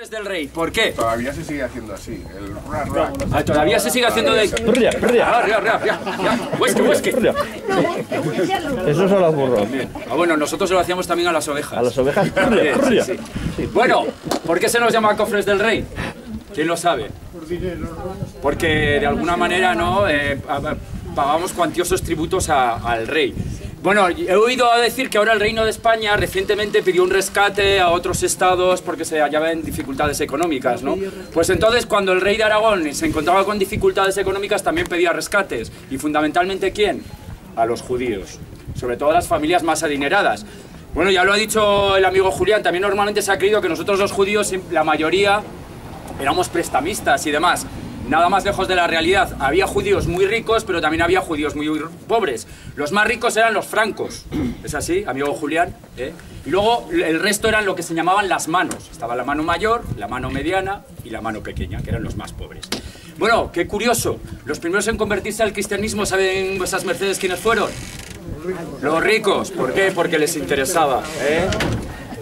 Cofres del Rey. ¿Por qué? Todavía se sigue haciendo así. Todavía se sigue haciendo de... Huesque. Esos son los burros. Bueno, nosotros lo hacíamos también a las ovejas. ¿A las ovejas? Sí. Bueno, ¿por qué se nos llama Cofres del Rey? ¿Quién lo sabe? Porque de alguna manera, ¿no? Pagamos cuantiosos tributos al rey. Bueno, he oído decir que ahora el Reino de España recientemente pidió un rescate a otros estados porque se hallaban en dificultades económicas, ¿no? Pues entonces, cuando el rey de Aragón se encontraba con dificultades económicas, también pedía rescates. ¿Y fundamentalmente quién? A los judíos, sobre todo a las familias más adineradas. Bueno, ya lo ha dicho el amigo Julián, también normalmente se ha creído que nosotros los judíos, la mayoría, éramos prestamistas y demás. Nada más lejos de la realidad. Había judíos muy ricos, pero también había judíos muy pobres. Los más ricos eran los francos. ¿Es así, amigo Julián? Y luego el resto eran lo que se llamaban las manos. Estaba la mano mayor, la mano mediana y la mano pequeña, que eran los más pobres. Bueno, qué curioso. Los primeros en convertirse al cristianismo, ¿saben vuestras mercedes quiénes fueron? Los ricos. ¿Por qué? Porque les interesaba,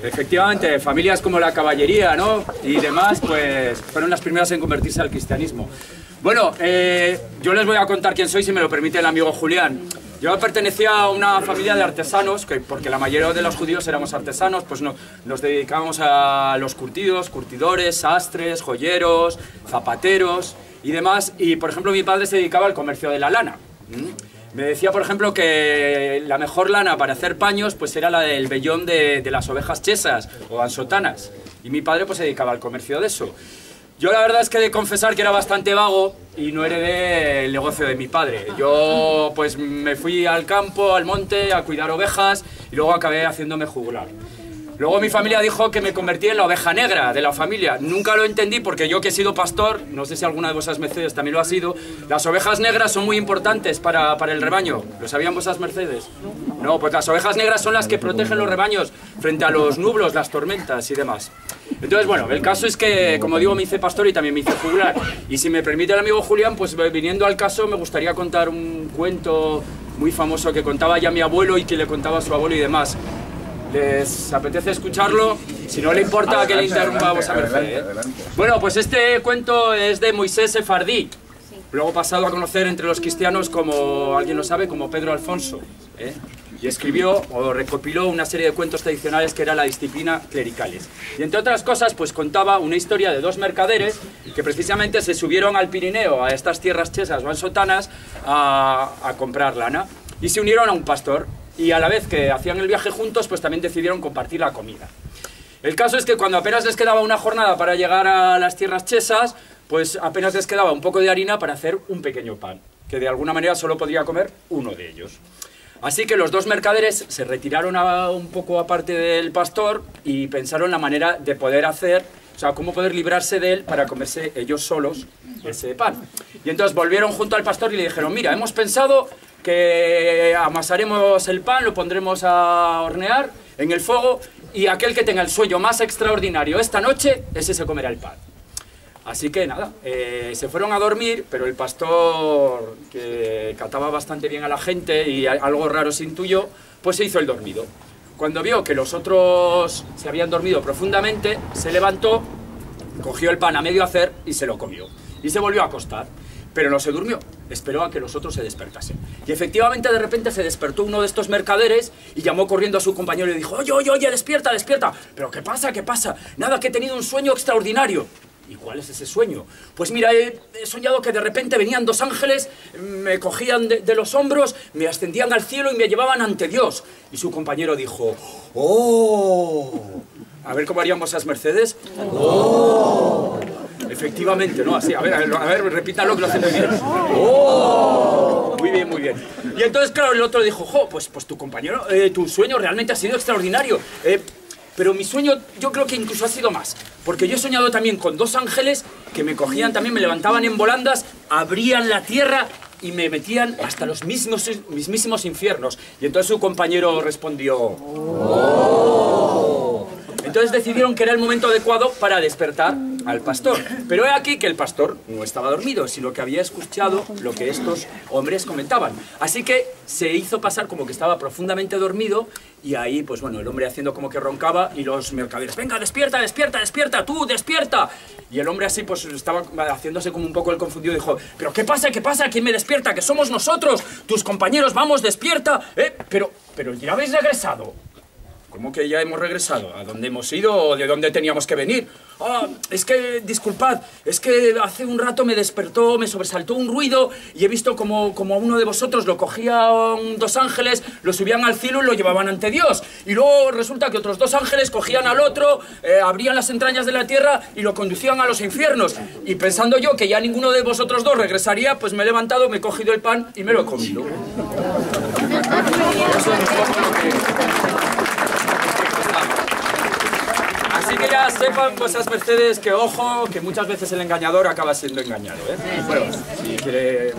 Efectivamente, familias como la caballería, ¿no? Y demás, pues fueron las primeras en convertirse al cristianismo. Bueno, yo les voy a contar quién soy, si me lo permite el amigo Julián. Yo pertenecía a una familia de artesanos, porque la mayoría de los judíos éramos artesanos, pues nos dedicábamos a los curtidos, curtidores, sastres, joyeros, zapateros y demás. Y, por ejemplo, mi padre se dedicaba al comercio de la lana. Me decía, por ejemplo, que la mejor lana para hacer paños pues era la del vellón de las ovejas chesas o ansotanas. Y mi padre pues se dedicaba al comercio de eso. Yo la verdad es que he de confesar que era bastante vago y no heredé el negocio de mi padre. Yo pues me fui al campo, al monte, a cuidar ovejas y luego acabé haciéndome juglar. Luego mi familia dijo que me convertí en la oveja negra de la familia. Nunca lo entendí porque yo que he sido pastor, no sé si alguna de vuestras mercedes también lo ha sido, las ovejas negras son muy importantes para el rebaño. ¿Lo sabían vuestras mercedes? No, pues las ovejas negras son las que protegen los rebaños frente a los nublos, las tormentas y demás. Entonces, bueno, el caso es que, como digo, me hice pastor y también me hice juglar. Y si me permite el amigo Julián, pues viniendo al caso, me gustaría contar un cuento muy famoso que contaba ya mi abuelo y que le contaba a su abuelo y demás. ¿Les apetece escucharlo? Si no le importa que le interrumpa a vuestra merced. Bueno, pues este cuento es de Moisés Sefardí, luego pasado a conocer entre los cristianos como, alguien lo sabe, como Pedro Alfonso. Y escribió o recopiló una serie de cuentos tradicionales que era la disciplina clericales. Y entre otras cosas, pues contaba una historia de dos mercaderes que precisamente se subieron al Pirineo, a estas tierras chesas o ansotanas, a comprar lana. Y se unieron a un pastor. Y a la vez que hacían el viaje juntos, pues también decidieron compartir la comida. El caso es que cuando apenas les quedaba una jornada para llegar a las tierras chesas, pues apenas les quedaba un poco de harina para hacer un pequeño pan, que de alguna manera solo podría comer uno de ellos. Así que los dos mercaderes se retiraron un poco aparte del pastor y pensaron la manera de poder hacer, o sea, cómo poder librarse de él para comerse ellos solos ese pan. Y entonces volvieron junto al pastor y le dijeron, mira, hemos pensado que amasaremos el pan, lo pondremos a hornear en el fuego y aquel que tenga el sueño más extraordinario esta noche, ese se comerá el pan. Así que nada, se fueron a dormir, pero el pastor, que cataba bastante bien a la gente y algo raro se intuyó, pues se hizo el dormido. Cuando vio que los otros se habían dormido profundamente, se levantó, cogió el pan a medio hacer y se lo comió. Y se volvió a acostar. Pero no se durmió, esperó a que los otros se despertasen. Y efectivamente de repente se despertó uno de estos mercaderes y llamó corriendo a su compañero y le dijo, oye, despierta, despierta. ¿Pero qué pasa, qué pasa? Nada, que he tenido un sueño extraordinario. ¿Y cuál es ese sueño? Pues mira, he soñado que de repente venían dos ángeles, me cogían de los hombros, me ascendían al cielo y me llevaban ante Dios. Y su compañero dijo, ¡oh! A ver cómo haríamos esas mercedes. ¡Oh! Efectivamente, ¿no? Así, a ver, repítalo que lo hace muy bien. ¡Oh! Muy bien, muy bien. Y entonces, claro, el otro dijo, jo, pues tu compañero, tu sueño realmente ha sido extraordinario. Pero mi sueño yo creo que incluso ha sido más. Porque yo he soñado también con dos ángeles que me cogían también, me levantaban en volandas, abrían la tierra y me metían hasta los mismísimos infiernos. Y entonces su compañero respondió, ¡oh! Entonces decidieron que era el momento adecuado para despertar al pastor. Pero he aquí que el pastor no estaba dormido, sino que había escuchado lo que estos hombres comentaban. Así que se hizo pasar como que estaba profundamente dormido, y ahí, pues bueno, el hombre haciendo como que roncaba, y los mercaderes, venga, despierta, despierta, despierta, tú, despierta. Y el hombre así, pues estaba haciéndose como un poco el confundido, dijo, pero ¿qué pasa? ¿Qué pasa? ¿Quién me despierta? Que somos nosotros, tus compañeros, vamos, despierta. Pero ya habéis regresado. ¿Cómo que ya hemos regresado? ¿A dónde hemos ido o de dónde teníamos que venir? Ah, es que, disculpad, es que hace un rato me despertó, me sobresaltó un ruido y he visto como a uno de vosotros lo cogían dos ángeles, lo subían al cielo y lo llevaban ante Dios. Y luego resulta que otros dos ángeles cogían al otro, abrían las entrañas de la tierra y lo conducían a los infiernos. Y pensando yo que ya ninguno de vosotros dos regresaría, pues me he levantado, me he cogido el pan y me lo he comido. Eso es un poco lo que... Así que ya sepan vuestras mercedes que, ojo, que muchas veces el engañador acaba siendo engañado, ¿eh? Bueno, si quiere...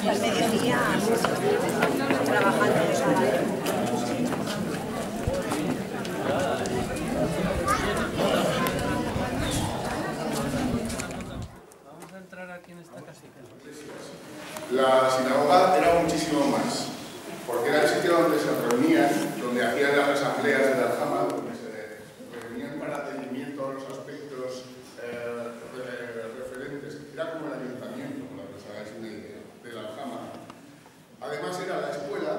Hasta el mediodía trabajando. Vamos a entrar aquí en esta casita. La sinagoga era muchísimo más, porque era el sitio donde se reunían, donde hacían las asambleas de la Aljama, donde se reunían para atendimiento todos los aspectos referentes. Era como el ayuntamiento, para que os hagáis una idea, de la Aljama. Además era la escuela,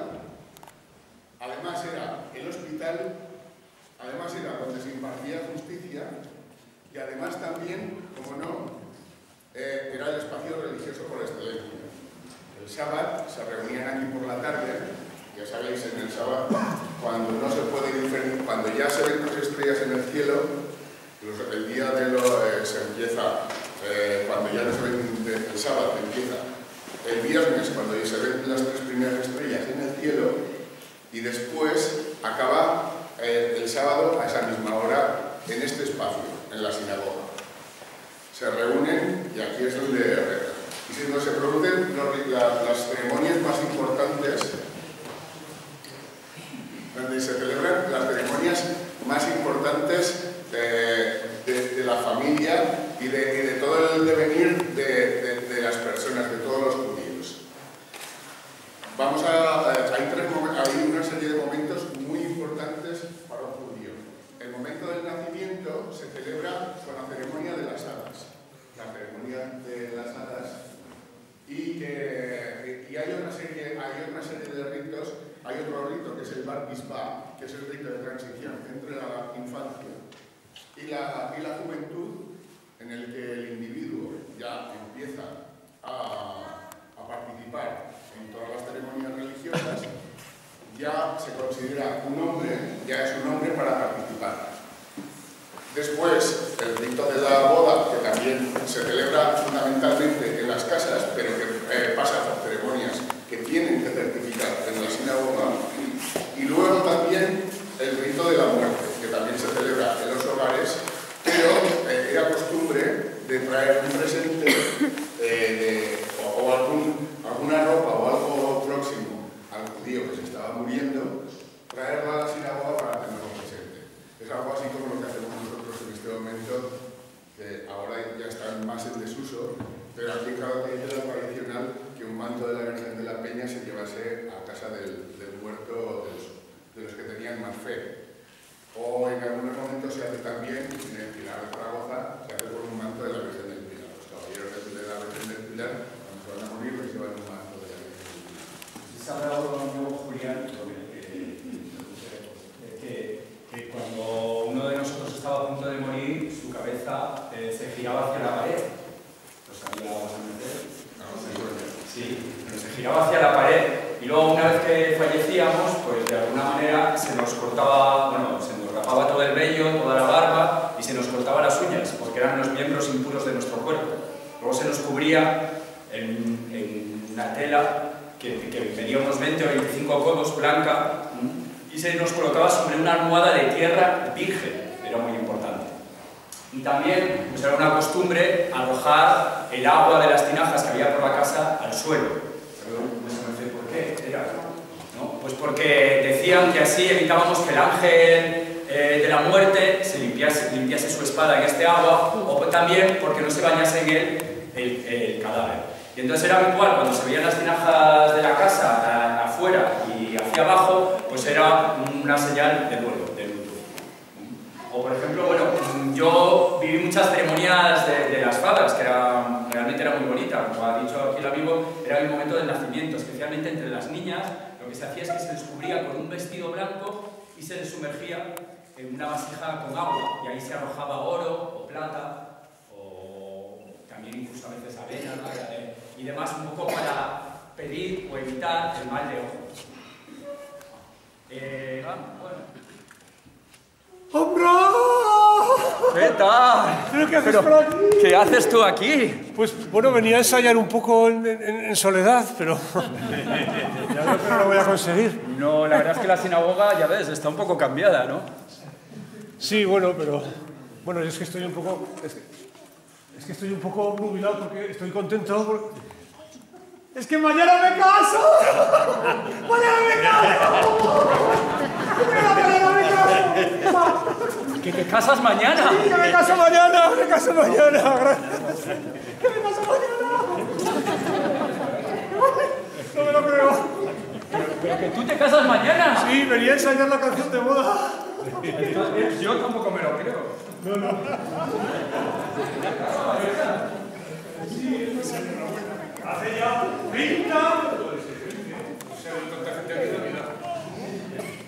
además era el hospital, además era donde se impartía justicia, y además también, como no, era el espacio religioso por excelencia. El sábado se reunían aquí por la tarde, ya sabéis, en el sábado, cuando no se puede diferenciar, cuando ya se ven 3 estrellas en el cielo, el día de se empieza, cuando ya no se ven el sábado, empieza el viernes, cuando ya se ven las 3 primeras estrellas en el cielo, y después acaba el sábado a esa misma hora en este espacio, en la sinagoga. Se reúnen y aquí es donde se producen las ceremonias más importantes, donde se celebran las ceremonias más importantes de la familia y de todo el devenir de las personas, de todos los judíos. Hay una serie de momentos muy importantes para un judío. El momento del nacimiento se celebra con la ceremonia de las hadas. La ceremonia de las hadas. Y hay otra serie de ritos. Hay otro rito que es el Bar Mitzvah, que es el rito de transición entre la infancia y la juventud, en el que el individuo ya empieza a participar en todas las ceremonias religiosas, ya se considera un hombre, ya es un hombre para participar. Después, el rito de la boda, que también se celebra fundamentalmente en las casas, pero que pasa por ceremonias que tienen que certificar en la sinagoga. Y luego también el rito de la muerte, que también se celebra en los hogares, pero era costumbre de traer un presente o alguna ropa o algo próximo al judío que se estaba muriendo, traerlo a la sinagoga para tenerlo presente. Es algo así como lo que hacemos nosotros en este momento, que ahora ya están más en desuso, pero aquí en cada país era tradicional que un manto de la Virgen de la Peña se llevase a casa del muerto de los que tenían más fe. O en algunos momentos se hace también, en el Pilar de Zaragoza, se hace con un manto de la Virgen del Pilar. Los caballeros de la Virgen del Pilar, cuando se van a morir, les llevan un manto de la Virgen del Pilar. Se ha hablado con un amigo Julián que cuando uno de nosotros estaba a punto de morir, su cabeza se giraba hacia la pared. ¿Lo sabía vosotros? Sí, pero se giraba hacia la pared y luego una vez que fallecíamos, pues de alguna manera se nos cortaba, bueno, se nos rapaba todo el vello, toda la barba y se nos cortaba las uñas, porque eran los miembros impuros de nuestro cuerpo. Luego se nos cubría en una tela que medía unos 20 o 25 codos, blanca, y se nos colocaba sobre una almohada de tierra virgen, era muy importante. Y también pues, era una costumbre arrojar el agua de las tinajas que había por la casa al suelo. Pero no sé por qué era, ¿no? Pues porque decían que así evitábamos que el ángel de la muerte se limpiase su espada en este agua, o también porque no se bañase en él el cadáver. Y entonces era habitual, cuando se veían las tinajas de la casa afuera y hacia abajo, pues era una señal de duelo, de luto. O por ejemplo, bueno, yo viví muchas ceremonias de las fadas, que realmente era muy bonita, como ha dicho aquí el amigo, era el momento del nacimiento, especialmente entre las niñas. Lo que se hacía es que se les cubría con un vestido blanco y se les sumergía en una vasija con agua, y ahí se arrojaba oro o plata, o también incluso a veces avena, ¿no? Y demás, un poco para pedir o evitar el mal de ojo. ¡Hombre! ¿Qué tal? ¿Pero qué haces por aquí? ¿Qué haces tú aquí? Pues bueno, venía a ensayar un poco en soledad, pero ya veo que no lo voy a conseguir. No, la verdad es que la sinagoga, ya ves, está un poco cambiada, ¿no? Sí, bueno, pero... Bueno, es que estoy un poco... Es que estoy un poco nubilado porque estoy contento. ¡Es que mañana me caso! ¡Mañana me caso! ¡Mañana me caso! ¿Que te casas mañana? ¡Sí, que me caso mañana! ¡Me caso mañana! ¡Gracias! ¡Que me caso mañana! No me lo creo. ¿Pero que tú te casas mañana? Sí, venía a ensayar la canción de boda. Yo tampoco me lo creo. No. Hace ya 30...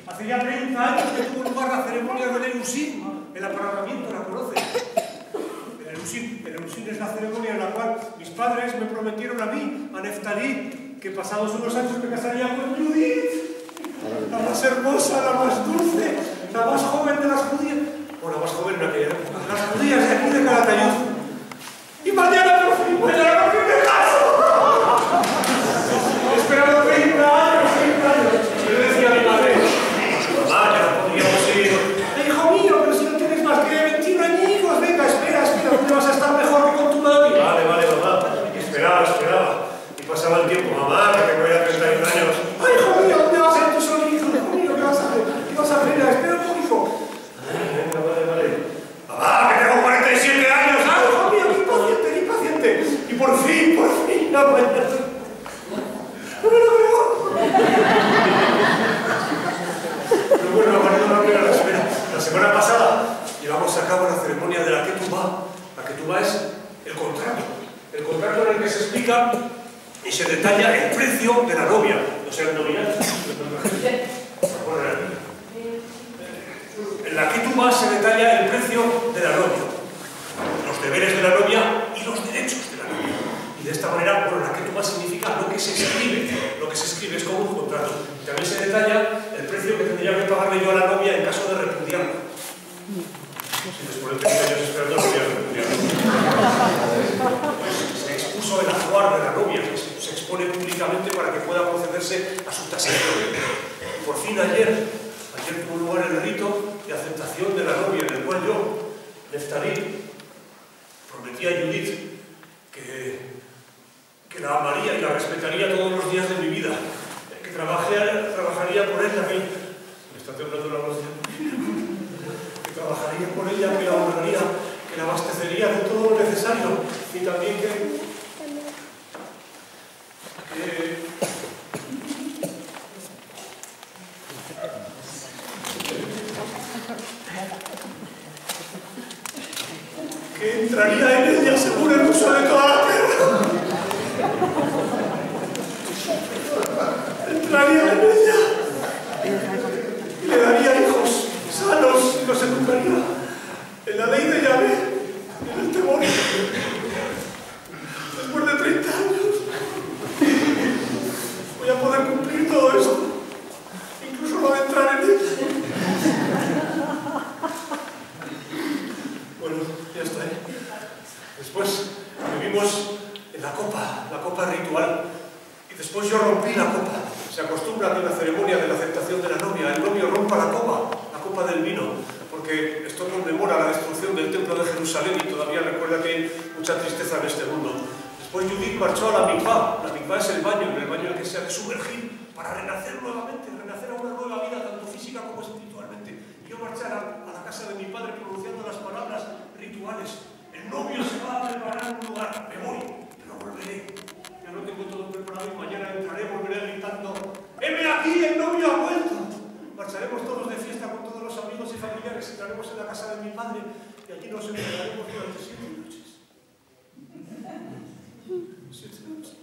Hace ya 30 años que tuvo lugar la ceremonia del Erusin, el aparramiento, ¿la conoces? El Erusin es la ceremonia en la cual mis padres me prometieron a mí, a Neftalí, que pasados unos años me casaría con Judith, la más hermosa, la más dulce, la más joven de las judías. Bueno, la más joven en aquella época, las judías de aquí de Calatayud. Y mañana por fin me caso. He esperado 30 años. Yo le decía a mi madre, mamá, ya no podríamos ir. Hijo mío, pero si no tienes más que 21 añicos, venga, espera, ¿dónde vas a estar mejor que con tu mami? Vale, mamá. Y esperaba. Y pasaba el tiempo, mamá, que tengo ya 31 años. Ay, hijo mío, ¿dónde vas a ir tú solito? Hijo mío, ¿qué vas a hacer? ¿Qué vas a hacer? Espera un poco, hijo. Vale. Mamá, que tengo 47 años. Ay, hijo mío, qué impaciente. Y por fin, no me lo creo. Pero bueno, ha valido la pena la espera. La semana pasada llevamos a cabo la ceremonia de la Ketubá. La Ketubá es el contrato. El contrato en el que se explica y se detalla el precio de la novia. O sea, el noviazgo. En la Ketubá se detalla el precio de la novia, los deberes de la novia y los derechos de la novia. Y de esta manera, bueno, la Ketubá significa lo que se escribe. Lo que se escribe es como un contrato. Y también se detalla el precio que tendría que pagarle yo a la novia en caso de repudiarla. Si después de 30 años esperando no voy a repudiarla. Se expuso el ajuar de la novia, que se expone públicamente para que pueda procederse a su tasación. Y por fin ayer tuvo lugar el rito de aceptación de la novia, en el cual yo, Neftalí, prometí a Judith que la amaría y la respetaría todos los días de mi vida, que trabajaría por ella, me está temblando la voz, que trabajaría por ella, que la honraría, que la abastecería de todo lo necesario y también que entraría en ella según el uso de toda la tierra. Entraría en ella y le daría hijos sanos y los educaría en la ley de Yahvé, en el temor. Después de 30 años voy a poder cumplir todo esto, incluso lo de entrar en ella. Bueno, ya está. Después vivimos en la copa de sumergir para renacer nuevamente, renacer a una nueva vida, tanto física como espiritualmente. Y yo marchar a la casa de mi padre pronunciando las palabras rituales. El novio se va a preparar en un lugar, me voy, pero volveré. Ya no tengo todo preparado y mañana entraré, volveré gritando: ¡heme aquí, el novio ha vuelto! Marcharemos todos de fiesta con todos los amigos y familiares, entraremos en la casa de mi padre y allí nos encontraremos durante 7 noches. 7 noches.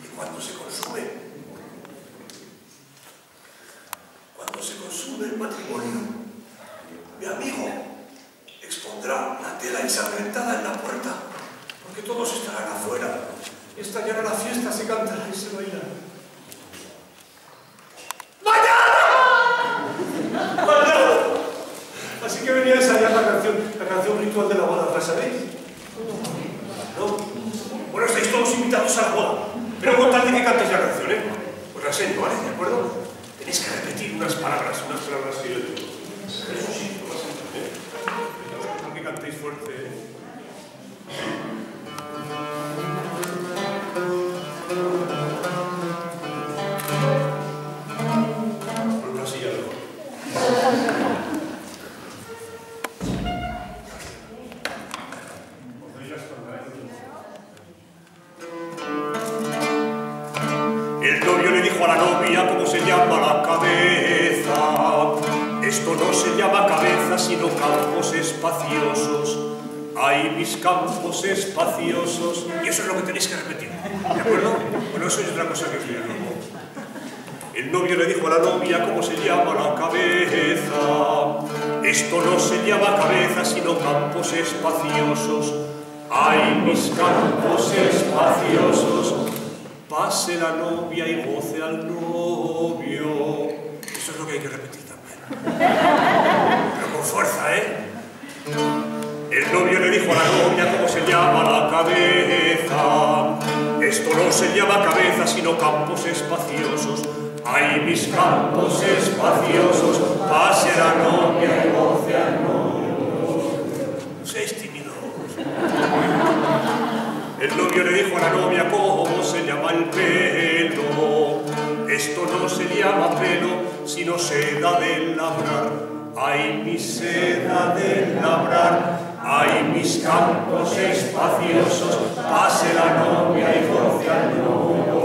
Y cuando se consume el matrimonio, mi amigo expondrá la tela ensangrentada en la puerta, porque todos estarán afuera. Estallará la fiesta, se cantará y se bailará. ¡Mañana! Así que venía a ensayar la canción ritual de la boda, ¿la sabéis? ¿No? Bueno, estáis todos invitados a la boda, pero con tal de que cantéis la canción, ¿eh? Os la enseño, ¿vale? ¿De acuerdo? Tenéis que repetir unas palabras que yo digo. Eso sí, lo vas a entender. Con que cantéis fuerte, ¿eh? Por una silla, ¿no? El novio le dijo a la novia cómo se llama la cabeza. Esto no se llama cabeza, sino campos espaciosos. Ay, mis campos espaciosos. Y eso es lo que tenéis que repetir, ¿de acuerdo? Bueno, eso es otra cosa que os digo, ¿no? El novio le dijo a la novia cómo se llama la cabeza. Esto no se llama cabeza, sino campos espaciosos. Ay, mis campos espaciosos. Pase la novia y goce al novio. Eso es lo que hay que repetir también. Pero con fuerza, ¿eh? El novio le dijo a la novia cómo se llama la cabeza. Esto no se llama cabeza, sino campos espaciosos. Ay, mis campos espaciosos. Pase la novia y goce al novio. No seáis tímidos. El novio le dijo a la novia cómo se llama el pelo. Esto no se llama pelo, sino seda de labrar. Ay, mi seda de labrar. Ay, mis campos espaciosos. Pase la novia y goce al novio.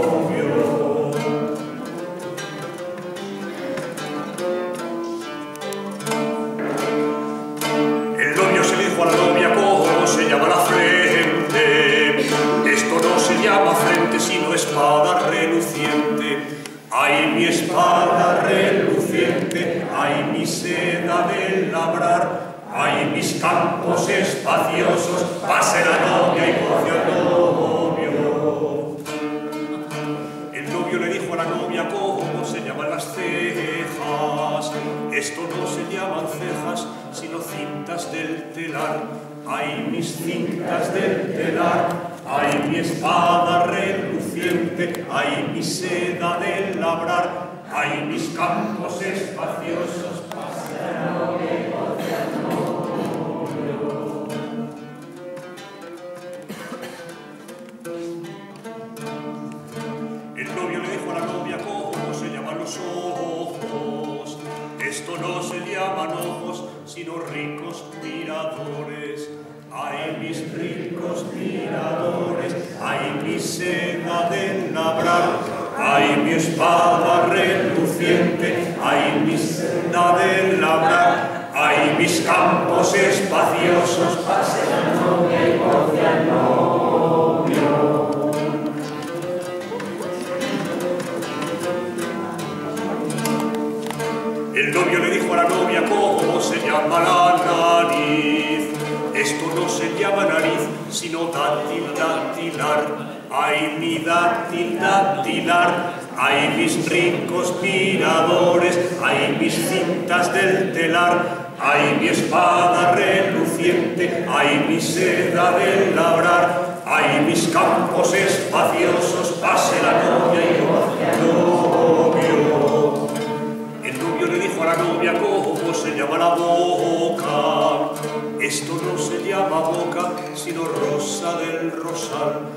El novio se le dijo a la novia cómo se llama la frente. Esto no se llama frente, sino espada reluciente. Ay, mi espada reluciente. Ay, mi seda de labrar. Ay, mis campos espaciosos. Pase la novia y goce al novio. El novio le dijo a la novia cómo se llaman las cejas. Esto no se llaman cejas, sino cintas del telar. Ay, mis cintas del telar. Ay, mi espada reluciente. Ay, mi seda de labrar. Ay, mis campos espaciosos. Pase la novia y goce al novio. El novio le dijo a la novia cómo se llaman los ojos. Esto no se llaman ojos, sino ricos miradores. Ay, mis ricos miradores. Ay, mi seda de labrar. Ay, mi espada reluciente. Ay, mi seda de labrar. Ay, mis campos espaciosos. Pase la novia y goce al novio. El novio le dijo a la novia cómo se llama la nariz. Esto no se llama nariz, sino dátil, dactilar. Ay, mi dátil, dactilar. Ay, mis ricos miradores. Ay, mis cintas del telar. Ay, mi espada reluciente. Ay, mi seda de labrar. Ay, mis campos espaciosos. Pase la novia y goce al novio. El novio le dijo a la novia cómo se llama la boca. Esto no se llama boca, sino rosa del rosal.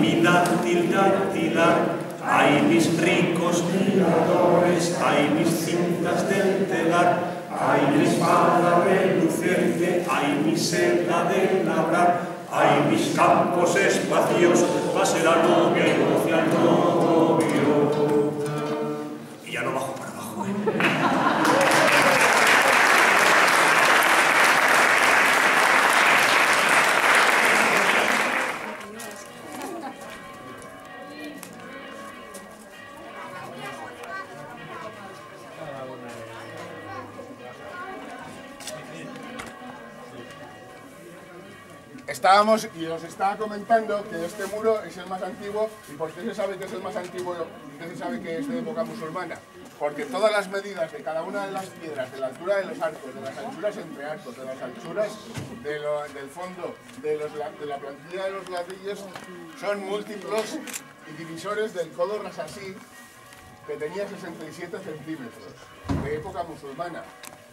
mi dátilar, ay mis ricos miradores, ay mis cintas del telar, ay mi espada reluciente, ay mi seda de labrar, ay mis campos espaciosos, pase la novia y goce al novio. Y ya no bajo para abajo, Estábamos y os estaba comentando que este muro es el más antiguo. ¿Y por qué se sabe que es el más antiguo y qué se sabe que es de época musulmana? Porque todas las medidas de cada una de las piedras, de la altura de los arcos, de las anchuras entre arcos, de las anchuras del fondo, de la plantilla de los ladrillos, son múltiplos y divisores del codo rasasí, que tenía 67 centímetros, de época musulmana.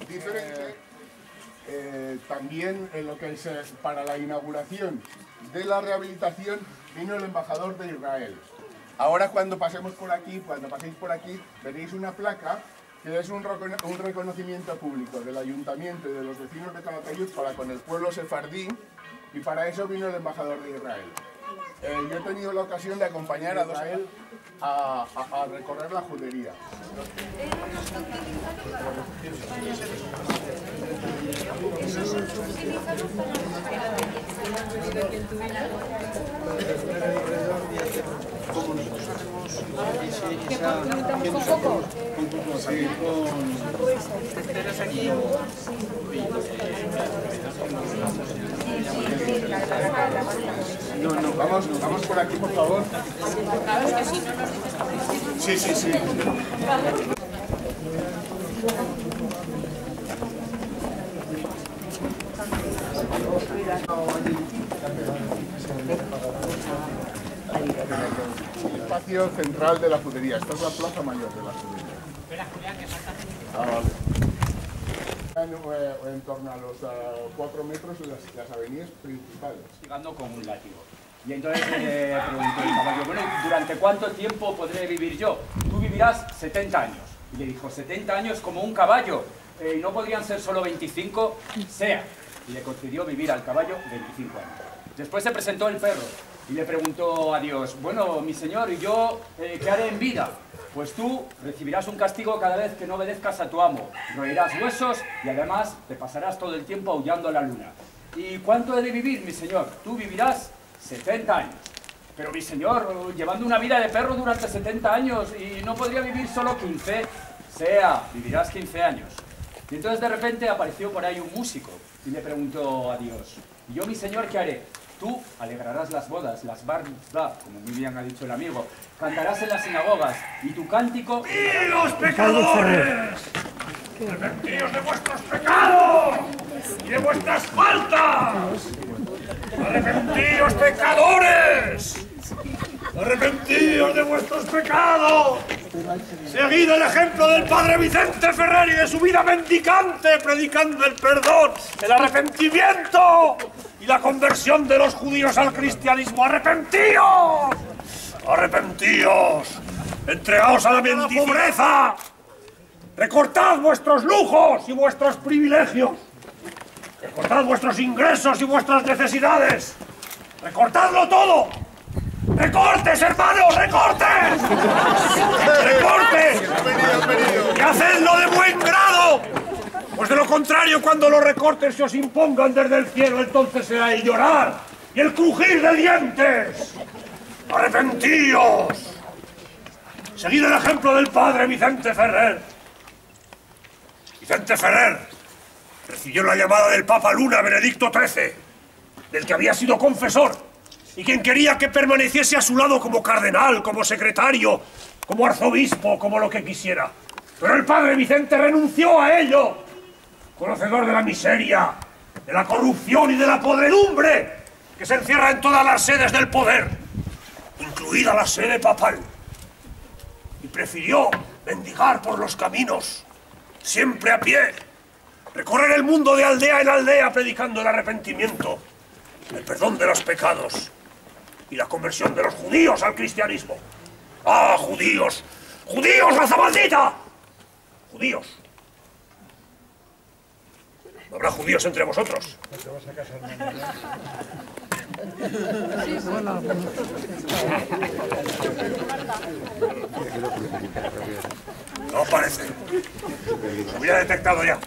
Diferente. También en lo que es para la inauguración de la rehabilitación vino el embajador de Israel. Ahora cuando paséis por aquí, veréis una placa que es un reconocimiento público del ayuntamiento y de los vecinos de Calatayud para con el pueblo sefardí, y para eso vino el embajador de Israel. Yo he tenido la ocasión de acompañar a Israel a recorrer la judería. Vamos por aquí, por favor. Sí. El espacio central de la judería. Esta es la plaza mayor de la judería. En torno a los 4 metros de las avenidas principales. Llegando con un látigo. Y entonces le preguntó el caballo, bueno, ¿durante cuánto tiempo podré vivir yo? Tú vivirás 70 años. Y le dijo, 70 años como un caballo. ¿No podrían ser solo 25? Sea. Y le concedió vivir al caballo 25 años. Después se presentó el perro y le preguntó a Dios, bueno, mi señor, ¿y yo qué haré en vida? Pues tú recibirás un castigo cada vez que no obedezcas a tu amo. Roerás huesos y además te pasarás todo el tiempo aullando a la luna. ¿Y cuánto he de vivir, mi señor? Tú vivirás 70 años. Pero mi señor, llevando una vida de perro durante 70 años y no podría vivir solo 15. Sea, vivirás 15 años. Y entonces de repente apareció por ahí un músico y le preguntó a Dios, ¿y yo, mi señor, qué haré? Tú alegrarás las bodas, las bar mitzvah, como muy bien ha dicho el amigo, cantarás en las sinagogas y tu cántico... ¡Los pecadores! ¡Arrepentíos de vuestros pecados y de vuestras faltas! ¡Arrepentíos, pecadores! ¡Arrepentíos de vuestros pecados! Seguid el ejemplo del padre Vicente Ferrer y de su vida mendicante, predicando el perdón, el arrepentimiento y la conversión de los judíos al cristianismo. ¡Arrepentíos! ¡Arrepentíos! ¡Entregaos a la pobreza! ¡Recortad vuestros lujos y vuestros privilegios! ¡Recortad vuestros ingresos y vuestras necesidades! ¡Recortadlo todo! ¡Recortes, hermanos! ¡Recortes! ¡Recortes! ¡Y hacedlo de buen grado! Pues de lo contrario, cuando los recortes se os impongan desde el cielo, entonces será el llorar y el crujir de dientes. ¡Arrepentíos! Seguid el ejemplo del padre Vicente Ferrer. Vicente Ferrer recibió la llamada del Papa Luna, Benedicto XIII, del que había sido confesor, y quien quería que permaneciese a su lado como cardenal, como secretario, como arzobispo, como lo que quisiera. Pero el padre Vicente renunció a ello, conocedor de la miseria, de la corrupción y de la podredumbre que se encierra en todas las sedes del poder, incluida la sede papal, y prefirió mendigar por los caminos, siempre a pie, recorrer el mundo de aldea en aldea predicando el arrepentimiento, el perdón de los pecados y la conversión de los judíos al cristianismo. ¡Ah, judíos! ¡Judíos, raza maldita! ¡Judíos! ¿No habrá judíos entre vosotros? No parece. Lo hubiera detectado ya.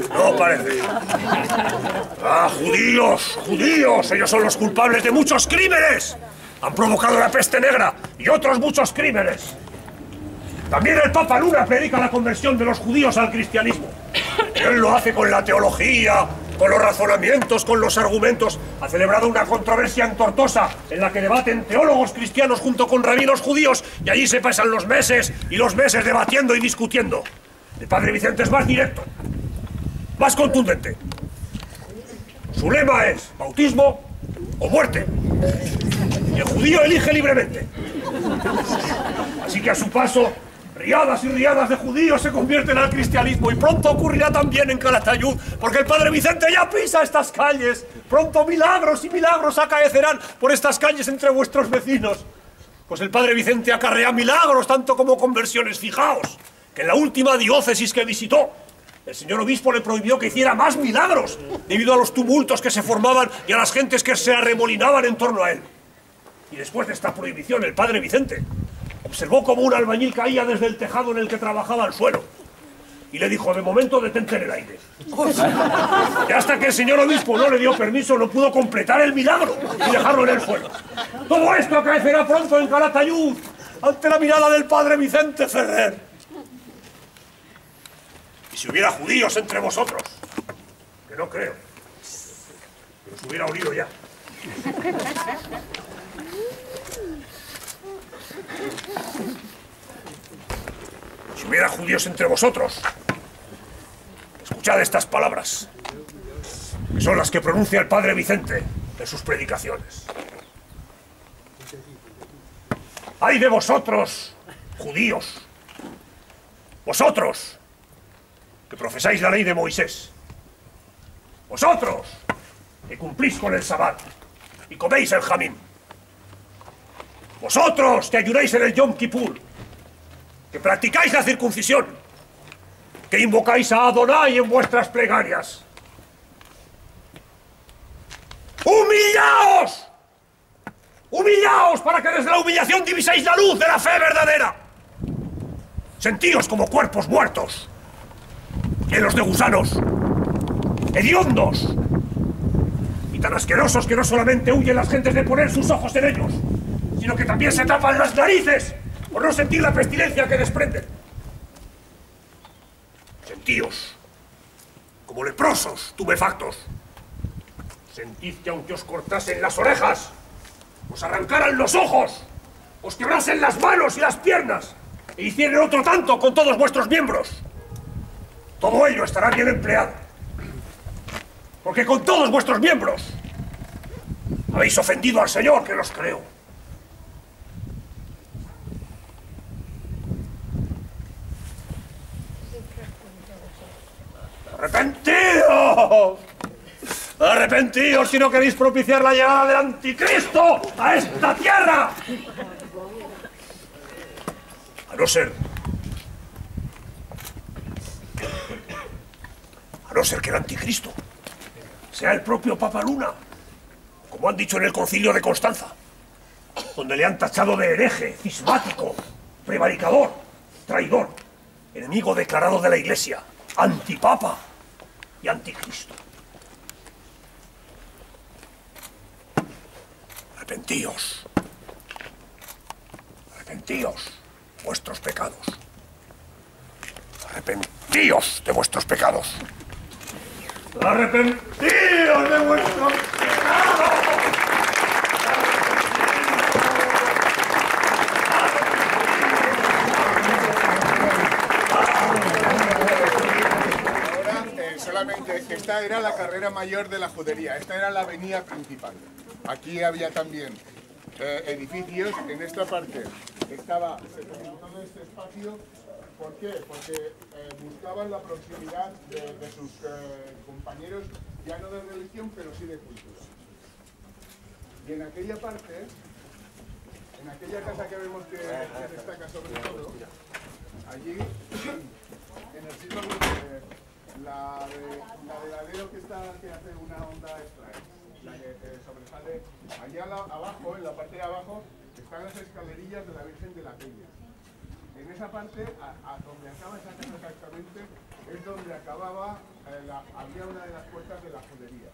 No parece. ¡Ah, judíos! ¡Judíos! Ellos son los culpables de muchos crímenes. Han provocado la peste negra y otros muchos crímenes. También el Papa Luna predica la conversión de los judíos al cristianismo. Él lo hace con la teología, con los razonamientos, con los argumentos. Ha celebrado una controversia en Tortosa en la que debaten teólogos cristianos junto con rabinos judíos y allí se pasan los meses y los meses debatiendo y discutiendo. El padre Vicente es más directo, más contundente. Su lema es bautismo o muerte. Y el judío elige libremente. Así que a su paso, riadas y riadas de judíos se convierten al cristianismo y pronto ocurrirá también en Calatayud, porque el padre Vicente ya pisa estas calles. Pronto milagros y milagros acaecerán por estas calles entre vuestros vecinos. Pues el padre Vicente acarrea milagros tanto como conversiones. Fijaos que en la última diócesis que visitó, el señor obispo le prohibió que hiciera más milagros debido a los tumultos que se formaban y a las gentes que se arremolinaban en torno a él. Y después de esta prohibición, el padre Vicente observó cómo un albañil caía desde el tejado en el que trabajaba al suelo y le dijo: de momento detente en el aire. Y hasta que el señor obispo no le dio permiso, no pudo completar el milagro y dejarlo en el suelo. Todo esto acaecerá pronto en Calatayud ante la mirada del padre Vicente Ferrer. Y si hubiera judíos entre vosotros, que no creo, que los hubiera olido ya. Si hubiera judíos entre vosotros, escuchad estas palabras, que son las que pronuncia el padre Vicente en sus predicaciones. ¡Ay de vosotros, judíos! Vosotros, que profesáis la ley de Moisés. Vosotros, que cumplís con el Sabbat y coméis el jamín. Vosotros, que ayudáis en el Yom Kippur, que practicáis la circuncisión, que invocáis a Adonai en vuestras plegarias. ¡Humillaos! ¡Humillaos para que desde la humillación diviséis la luz de la fe verdadera! Sentíos como cuerpos muertos, llenos de gusanos, hediondos y tan asquerosos que no solamente huyen las gentes de poner sus ojos en ellos, sino que también se tapan las narices por no sentir la pestilencia que desprenden. Sentíos como leprosos tumefactos. Sentid que aunque os cortasen las orejas, os arrancaran los ojos, os quebrasen las manos y las piernas e hicieran otro tanto con todos vuestros miembros. Todo ello estará bien empleado, porque con todos vuestros miembros habéis ofendido al Señor que los creó. ¡Arrepentíos! ¡Arrepentíos si no queréis propiciar la llegada del anticristo a esta tierra! A no ser que el anticristo sea el propio Papa Luna, como han dicho en el concilio de Constanza, donde le han tachado de hereje, cismático, prevaricador, traidor, enemigo declarado de la Iglesia, antipapa y anticristo. Arrepentíos. Arrepentíos de vuestros pecados. Arrepentíos de vuestros pecados. Arrepentíos de vuestros pecados. Solamente esta era la carrera mayor de la judería, esta era la avenida principal. Aquí había también edificios, en esta parte estaba todo esto espacio. ¿Por qué? Porque buscaban la proximidad de sus compañeros, ya no de religión, pero sí de cultura. Y en aquella parte, en aquella casa que vemos que destaca sobre todo, allí, en el siglo XX, la del alero que hace una onda extra, la que sobresale, allá abajo, en la parte de abajo, están las escalerillas de la Virgen de la Peña. En esa parte, a donde acaba esa casa exactamente, es donde acababa, había una de las puertas de la judería.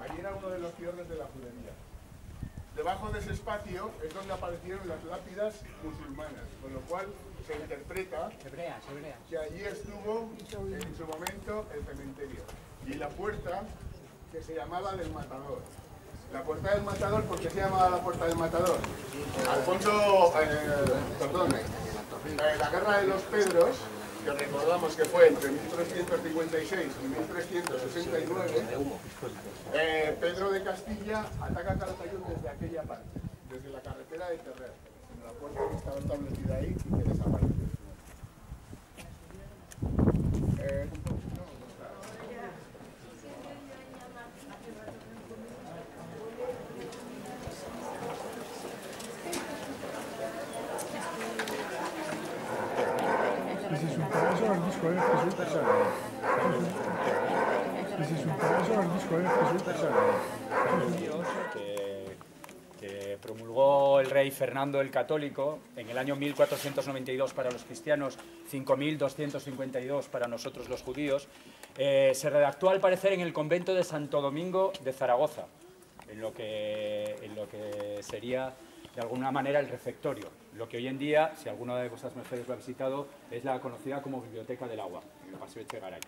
Allí era uno de los cierres de la judería. Debajo de ese espacio es donde aparecieron las lápidas musulmanas, con lo cual se interpreta que allí estuvo en su momento el cementerio. Y la puerta, que se llamaba del Matador. La puerta del Matador, ¿por qué se llamaba la puerta del Matador? Alfonso, la guerra de los Pedros, que recordamos que fue entre 1356 y 1369, Pedro de Castilla ataca Calatayud desde aquella parte, desde la carretera de Terrer, en la puerta que estaba establecida ahí y que desaparece. Que promulgó el rey Fernando el Católico en el año 1492 para los cristianos, 5252 para nosotros los judíos, se redactó al parecer en el convento de Santo Domingo de Zaragoza, en lo que sería de alguna manera el refectorio, lo que hoy en día, si alguno de vuestras mercedes lo ha visitado, es la conocida como Biblioteca del Agua, en el Paseo Echegaray.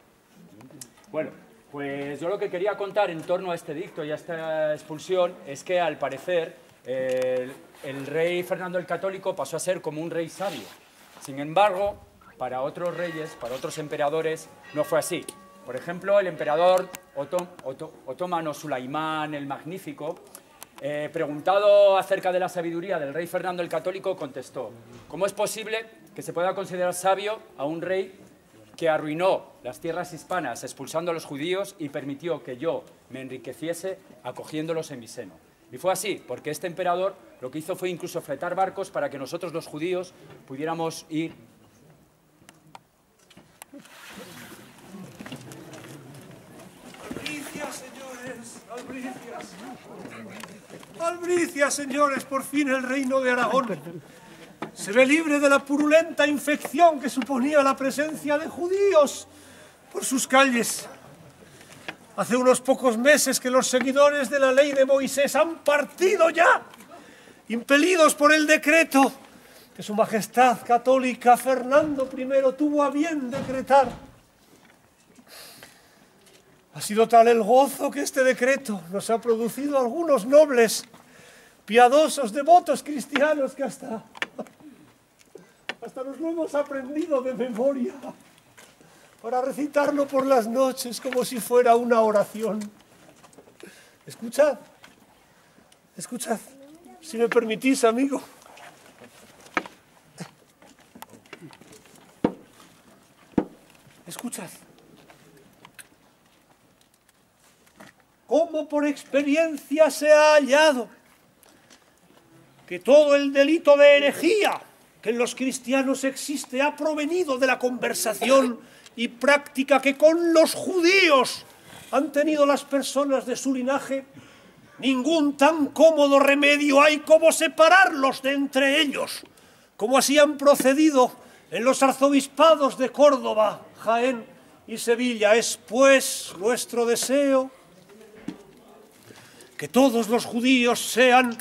Bueno, pues yo lo que quería contar en torno a este edicto y a esta expulsión es que al parecer el rey Fernando el Católico pasó a ser como un rey sabio. Sin embargo, para otros reyes, para otros emperadores, no fue así. Por ejemplo, el emperador otomano Sulaimán el Magnífico, preguntado acerca de la sabiduría del rey Fernando el Católico, contestó: ¿cómo es posible que se pueda considerar sabio a un rey que arruinó las tierras hispanas expulsando a los judíos y permitió que yo me enriqueciese acogiéndolos en mi seno? Y fue así, porque este emperador lo que hizo fue incluso fletar barcos para que nosotros los judíos pudiéramos ir. Albricias, señores, albricias. Albricias, señores, por fin el reino de Aragón se ve libre de la purulenta infección que suponía la presencia de judíos por sus calles. Hace unos pocos meses que los seguidores de la ley de Moisés han partido ya, impelidos por el decreto que su majestad católica Fernando I tuvo a bien decretar. Ha sido tal el gozo que este decreto nos ha producido algunos nobles, piadosos, devotos cristianos que hasta nos lo hemos aprendido de memoria para recitarlo por las noches como si fuera una oración. Escuchad, escuchad, si me permitís, amigo. Escuchad. Como por experiencia se ha hallado que todo el delito de herejía que en los cristianos existe ha provenido de la conversación y práctica que con los judíos han tenido las personas de su linaje, ningún tan cómodo remedio hay como separarlos de entre ellos, como así han procedido en los arzobispados de Córdoba, Jaén y Sevilla. Es pues nuestro deseo que todos los judíos sean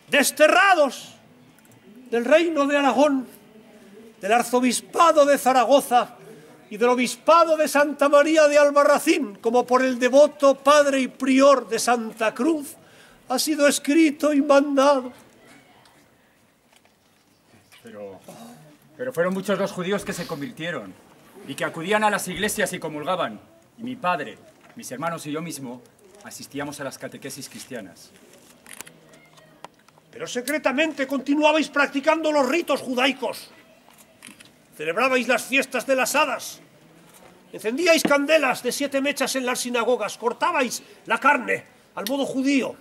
desterrados del reino de Aragón, del arzobispado de Zaragoza y del obispado de Santa María de Albarracín, como por el devoto padre y prior de Santa Cruz ha sido escrito y mandado. Pero fueron muchos los judíos que se convirtieron y que acudían a las iglesias y comulgaban. Y mi padre, mis hermanos y yo mismo asistíamos a las catequesis cristianas. Pero secretamente continuabais practicando los ritos judaicos. Celebrabais las fiestas de las hadas. Encendíais candelas de 7 mechas en las sinagogas. Cortabais la carne al modo judío.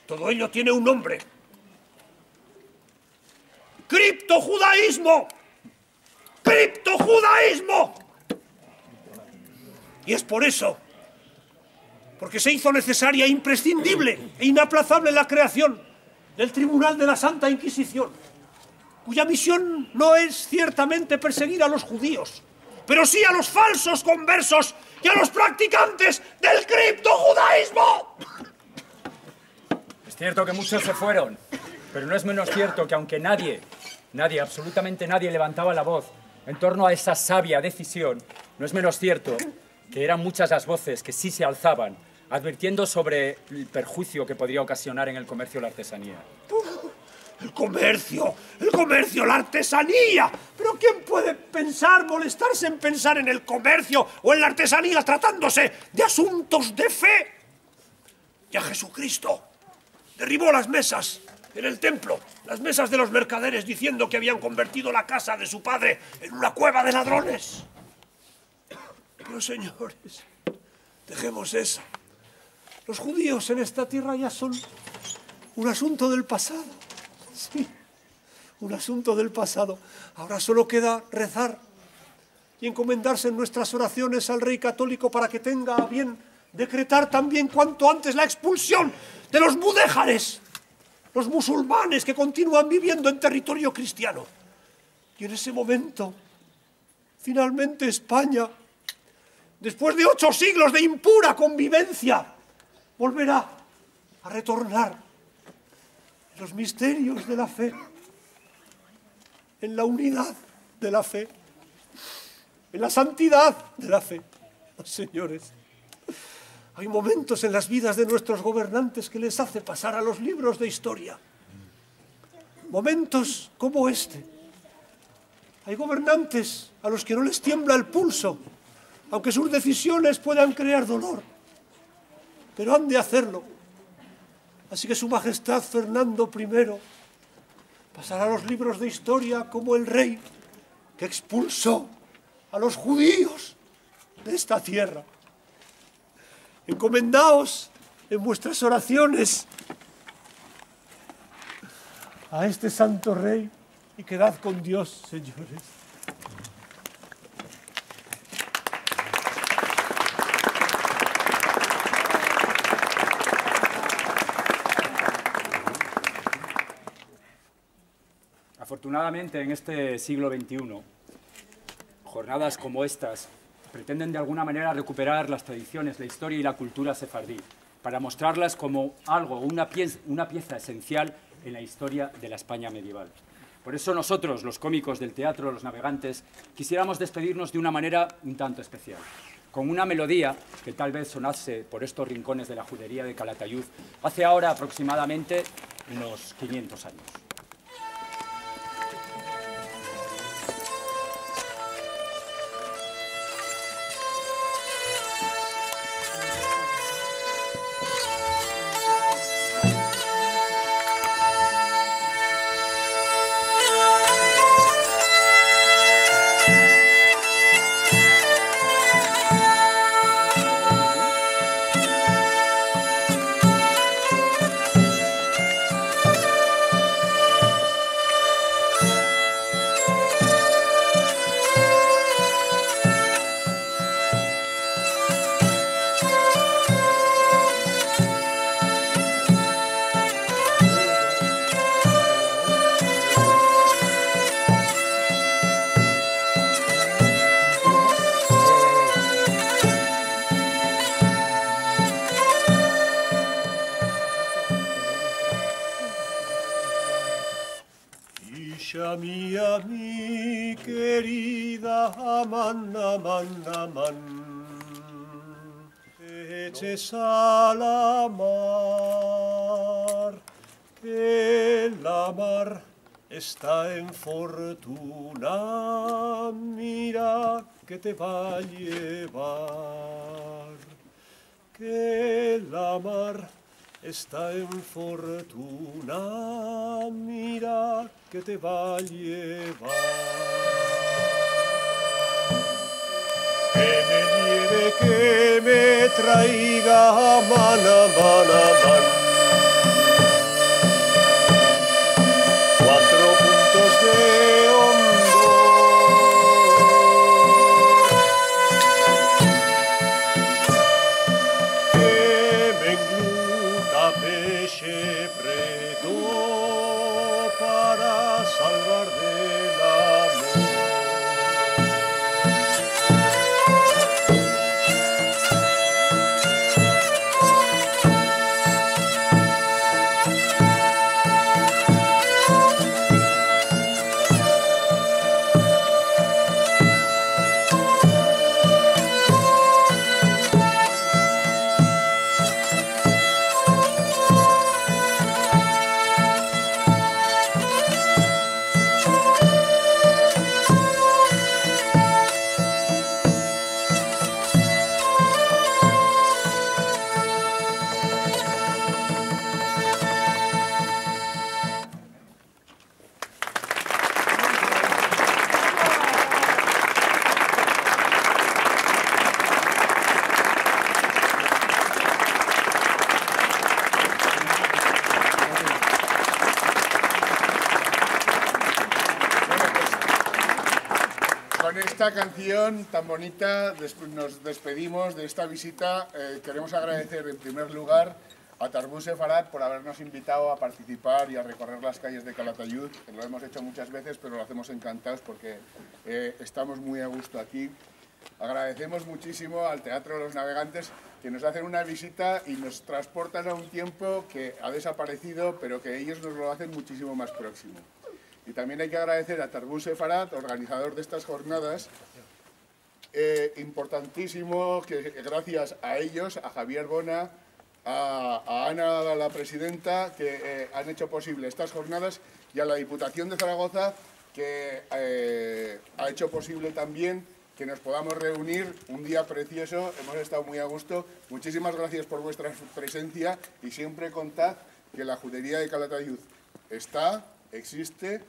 Todo ello tiene un nombre. ¡Criptojudaísmo! ¡Criptojudaísmo! Y es por eso, porque se hizo necesaria, imprescindible e inaplazable la creación del Tribunal de la Santa Inquisición, cuya misión no es ciertamente perseguir a los judíos, pero sí a los falsos conversos y a los practicantes del criptojudaísmo. Es cierto que muchos se fueron, pero no es menos cierto que aunque nadie, absolutamente nadie levantaba la voz en torno a esa sabia decisión, no es menos cierto que eran muchas las voces que sí se alzaban, advirtiendo sobre el perjuicio que podría ocasionar en el comercio la artesanía. El comercio, la artesanía. ¿Pero quién puede molestarse en pensar en el comercio o en la artesanía tratándose de asuntos de fe? Ya Jesucristo derribó las mesas en el templo, las mesas de los mercaderes, diciendo que habían convertido la casa de su padre en una cueva de ladrones. Pero señores, dejemos eso. Los judíos en esta tierra ya son un asunto del pasado. Sí, un asunto del pasado. Ahora solo queda rezar y encomendarse en nuestras oraciones al Rey Católico para que tenga a bien decretar también cuanto antes la expulsión de los mudéjares, los musulmanes que continúan viviendo en territorio cristiano. Y en ese momento, finalmente España, después de 8 siglos de impura convivencia, volverá a retornar en los misterios de la fe, en la unidad de la fe, en la santidad de la fe. Señores, hay momentos en las vidas de nuestros gobernantes que les hace pasar a los libros de historia. Momentos como este. Hay gobernantes a los que no les tiembla el pulso, aunque sus decisiones puedan crear dolor, pero han de hacerlo. Así que Su Majestad Fernando I pasará a los libros de historia como el rey que expulsó a los judíos de esta tierra. Encomendaos en vuestras oraciones a este santo rey y quedad con Dios, señores. Afortunadamente, en este siglo XXI, jornadas como estas pretenden de alguna manera recuperar las tradiciones, la historia y la cultura sefardí, para mostrarlas como una pieza esencial en la historia de la España medieval. Por eso nosotros, los cómicos del teatro Los Navegantes, quisiéramos despedirnos de una manera un tanto especial, con una melodía que tal vez sonase por estos rincones de la judería de Calatayud hace ahora aproximadamente unos 500 años. Isha mía, mi querida Amanda, Amanda, Amanda, eches a la mar, que la mar está en fortuna, mira que te va a llevar, que la mar está en fortuna, mira que te va a llevar. traiga mana, mana, man. 4 puntos de hondo. Que me engluta peche preto para salvar del amor. Con esta canción tan bonita nos despedimos de esta visita. Queremos agradecer en primer lugar a Tarbus Sefarat por habernos invitado a participar y a recorrer las calles de Calatayud. Lo hemos hecho muchas veces, pero lo hacemos encantados porque estamos muy a gusto aquí. Agradecemos muchísimo al Teatro de los Navegantes que nos hacen una visita y nos transportan a un tiempo que ha desaparecido, pero que ellos nos lo hacen muchísimo más próximo. Y también hay que agradecer a Tarbus Sefarat, organizador de estas jornadas, importantísimo, que gracias a ellos, a Javier Bona, a Ana, la presidenta, que han hecho posible estas jornadas, y a la Diputación de Zaragoza, que ha hecho posible también que nos podamos reunir un día precioso. Hemos estado muy a gusto. Muchísimas gracias por vuestra presencia y siempre contad que la Judería de Calatayud está, existe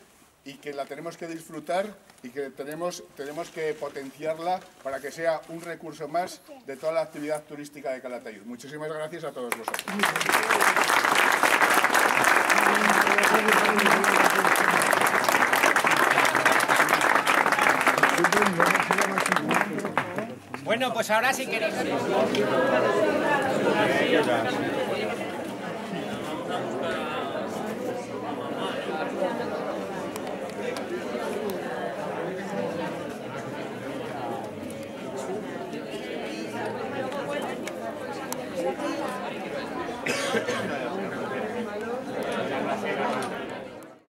y que la tenemos que disfrutar y que tenemos que potenciarla para que sea un recurso más de toda la actividad turística de Calatayud. Muchísimas gracias a todos vosotros. Bueno, pues ahora sí queréis.